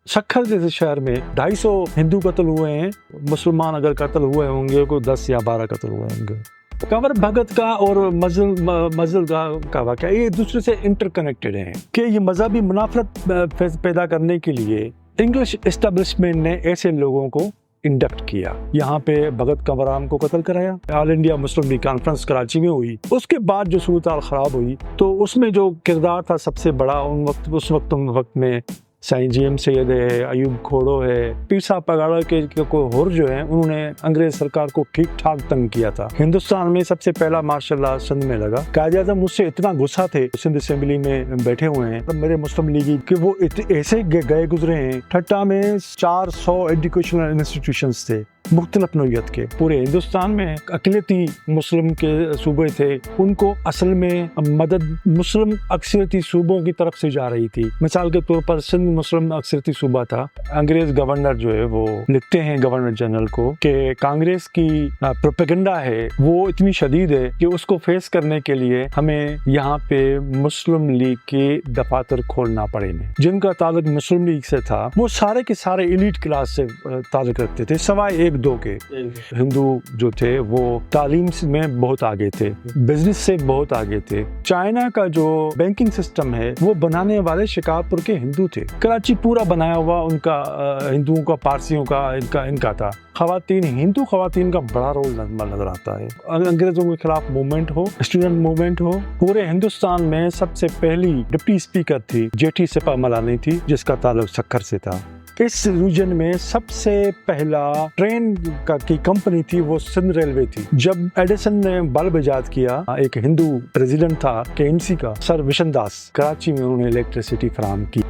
सक्खर जैसे शहर में 250 हिंदू कत्ल हुए हैं, मुसलमान अगर कत्ल हुए होंगे को 10 या 12 कत्ल हुए होंगे। कंवर भगत का और मजल का वाक़या ये एक दूसरे से इंटरकनेक्टेड हैं कि ये मजहबी मुनाफरत पैदा करने के लिए इंग्लिश एस्टेब्लिशमेंट ने ऐसे लोगों को इंडक्ट किया। यहाँ पे भगत कंवराम को कत्ल कराया। All India Muslim league conference Karachi में हुई। उसके बाद जो सूरत खराब हुई तो उसमें जो किरदार था सबसे बड़ा उस वक्त में साईं जी.एम. सैयद है, अयूब खोड़ो है, पीर साहब पगाड़ा के को होर जो है, उन्होंने अंग्रेज सरकार को ठीक ठाक तंग किया था। हिंदुस्तान में सबसे पहला मार्शल लॉ सिंध में लगा। कायदे आज़म मुझसे इतना गुस्सा थे, सिंध असेंबली में बैठे हुए हैं तो मेरे मुस्लिम लीगी कि वो ऐसे गए गुजरे हैं। ठट्टा में 400 एजुकेशनल इंस्टीट्यूशंस थे मुख्तलिफ नौइयत के। पूरे हिंदुस्तान में अक़लियती मुस्लिम के सूबे थे, उनको असल में मदद मुस्लिम अक्सरियती सूबों की तरफ से जा रही थी। मिसाल के तौर पर सिंध मुस्लिम अक्सरियती सूबा था। अंग्रेज गवर्नर जो है वो लिखते हैं गवर्नर जनरल को कि कांग्रेस की प्रोपेगेंडा है वो इतनी शदीद है कि उसको फेस करने के लिए हमें यहाँ पे मुस्लिम लीग के दफातर खोलना पड़ेंगे। जिनका ताल्लुक मुस्लिम लीग से था वो सारे के सारे एलीट क्लास से ताल्लुक रखते थे, सवाए एक दो के। हिंदू जो थे वो तालीम में बहुत आगे थे, बिजनेस से बहुत आगे थे। चाइना का जो बैंकिंग सिस्टम है वो बनाने वाले शिकारपुर के हिंदू थे। कराची पूरा बनाया हुआ उनका हिंदुओं का, पारसियों का, इनका था। हिंदू खवातीन का बड़ा रोल नजर आता है। अंग्रेजों के खिलाफ मूवमेंट हो, स्टूडेंट मूवमेंट हो, पूरे हिंदुस्तान में सबसे पहली डिप्टी स्पीकर थी जेठी सिपा मलानी थी, जिसका ताल्लुक सक्खर से था। इस रीजन में सबसे पहला ट्रेन की कंपनी थी वो सिंध रेलवे थी। जब एडिसन ने बल्ब इजाद किया, एक हिंदू प्रेसिडेंट था KMC का, सर विशन दास, कराची में उन्होंने इलेक्ट्रिसिटी फराहम की।